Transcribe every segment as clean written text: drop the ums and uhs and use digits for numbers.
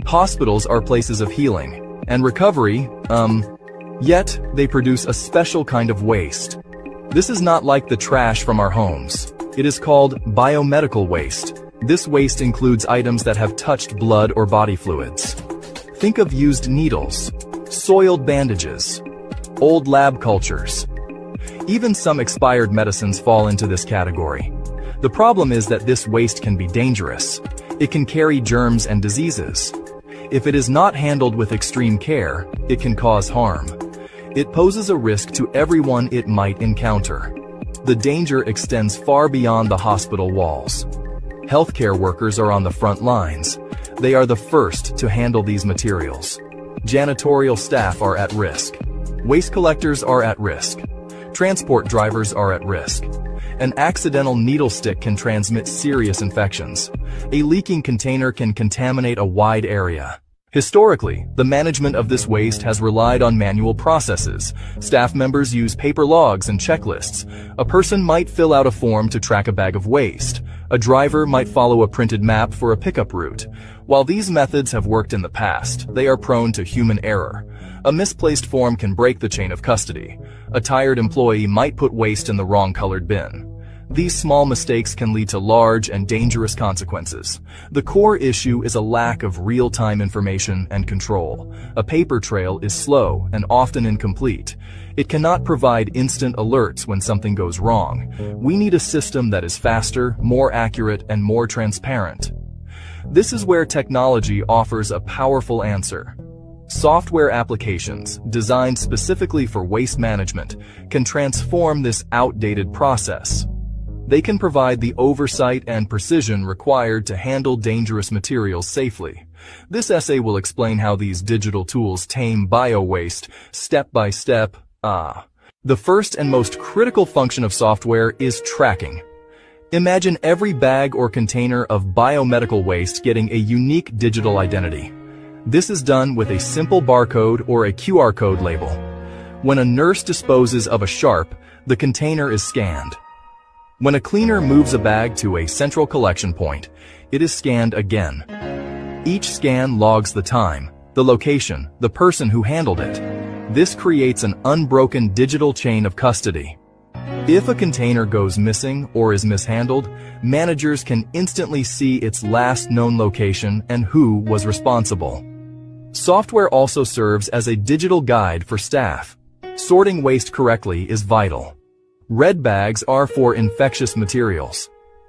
Hospitals are places of healing and recovery, yet they produce a special kind of waste. This is not like the trash from our homes. It is called biomedical waste. This waste includes items that have touched blood or body fluids. Think of used needles, soiled bandages, old lab cultures. Even some expired medicines fall into this category. The problem is that this waste can be dangerous. It can carry germs and diseases. If it is not handled with extreme care, it can cause harm. It poses a risk to everyone it might encounter. The danger extends far beyond the hospital walls. Healthcare workers are on the front lines. They are the first to handle these materials. Janitorial staff are at risk. Waste collectors are at risk. Transport drivers are at risk. An accidental needle stick can transmit serious infections. A leaking container can contaminate a wide area. Historically, the management of this waste has relied on manual processes. Staff members use paper logs and checklists. A person might fill out a form to track a bag of waste. A driver might follow a printed map for a pickup route. While these methods have worked in the past, they are prone to human error. A misplaced form can break the chain of custody. A tired employee might put waste in the wrong colored bin. These small mistakes can lead to large and dangerous consequences. The core issue is a lack of real-time information and control. A paper trail is slow and often incomplete. It cannot provide instant alerts when something goes wrong. We need a system that is faster, more accurate, and more transparent. This is where technology offers a powerful answer. Software applications, designed specifically for waste management, can transform this outdated process. They can provide the oversight and precision required to handle dangerous materials safely. This essay will explain how these digital tools tame bio-waste, step by step. The first and most critical function of software is tracking. Imagine every bag or container of biomedical waste getting a unique digital identity. This is done with a simple barcode or a QR code label. When a nurse disposes of a sharp, the container is scanned. When a cleaner moves a bag to a central collection point, it is scanned again. Each scan logs the time, the location, the person who handled it. This creates an unbroken digital chain of custody. If a container goes missing or is mishandled, managers can instantly see its last known location and who was responsible. Software also serves as a digital guide for staff. Sorting waste correctly is vital. Red bags are for infectious materials.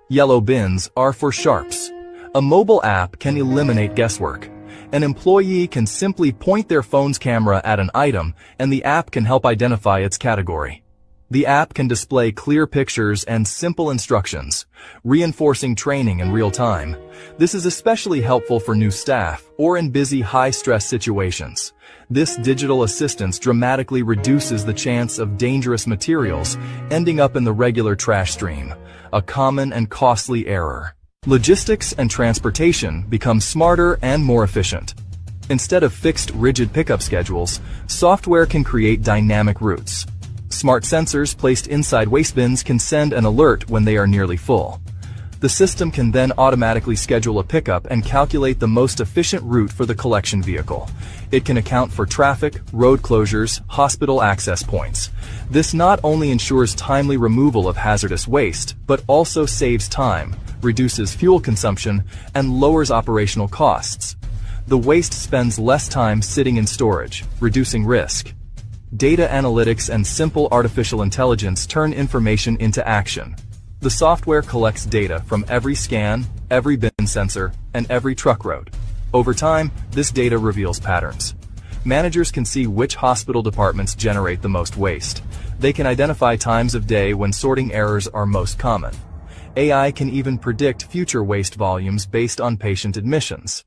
Yellow bins are for sharps. A mobile app can eliminate guesswork. An employee can simply point their phone's camera at an item, and the app can help identify its category. The app can display clear pictures and simple instructions, reinforcing training in real time. This is especially helpful for new staff or in busy, high-stress situations. This digital assistance dramatically reduces the chance of dangerous materials ending up in the regular trash stream, a common and costly error. Logistics and transportation become smarter and more efficient. Instead of fixed, rigid pickup schedules, software can create dynamic routes. Smart sensors placed inside waste bins can send an alert when they are nearly full. The system can then automatically schedule a pickup and calculate the most efficient route for the collection vehicle. It can account for traffic, road closures, hospital access points. This not only ensures timely removal of hazardous waste, but also saves time, reduces fuel consumption, and lowers operational costs. The waste spends less time sitting in storage, reducing risk. Data analytics and simple artificial intelligence turn information into action. The software collects data from every scan, every bin sensor, and every truck route. Over time, this data reveals patterns. Managers can see which hospital departments generate the most waste. They can identify times of day when sorting errors are most common. AI can even predict future waste volumes based on patient admissions.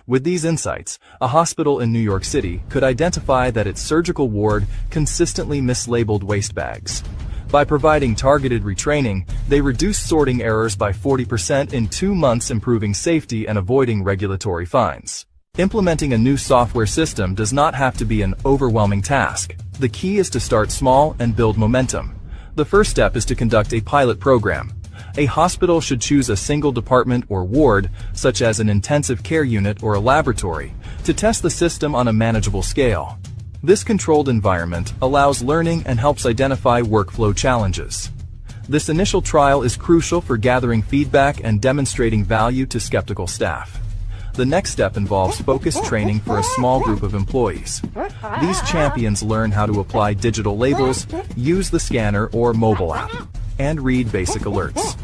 With these insights, a hospital in New York City could identify that its surgical ward consistently mislabeled waste bags. By providing targeted retraining, they reduce sorting errors by 40% in 2 months, improving safety and avoiding regulatory fines. Implementing a new software system does not have to be an overwhelming task. The key is to start small and build momentum. The first step is to conduct a pilot program. A hospital should choose a single department or ward, such as an intensive care unit or a laboratory, to test the system on a manageable scale. This controlled environment allows learning and helps identify workflow challenges. This initial trial is crucial for gathering feedback and demonstrating value to skeptical staff. The next step involves focused training for a small group of employees. These champions learn how to apply digital labels, use the scanner or mobile app, and read basic alerts.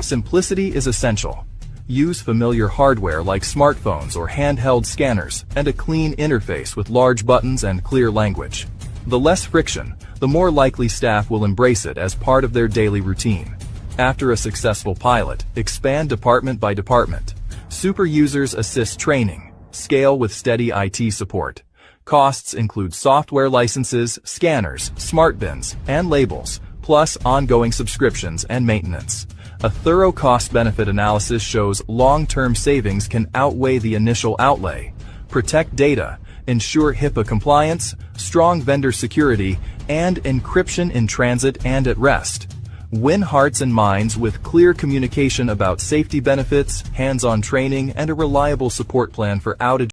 Simplicity is essential. Use familiar hardware like smartphones or handheld scanners and a clean interface with large buttons and clear language. The less friction, the more likely staff will embrace it as part of their daily routine. After a successful pilot, expand department by department. Super users assist training. Scale with steady IT support. Costs include software licenses, scanners, smart bins, and labels, plus ongoing subscriptions and maintenance. A thorough cost-benefit analysis shows long-term savings can outweigh the initial outlay. Protect data, ensure HIPAA compliance, strong vendor security, and encryption in transit and at rest. Win hearts and minds with clear communication about safety benefits, hands-on training, and a reliable support plan for outage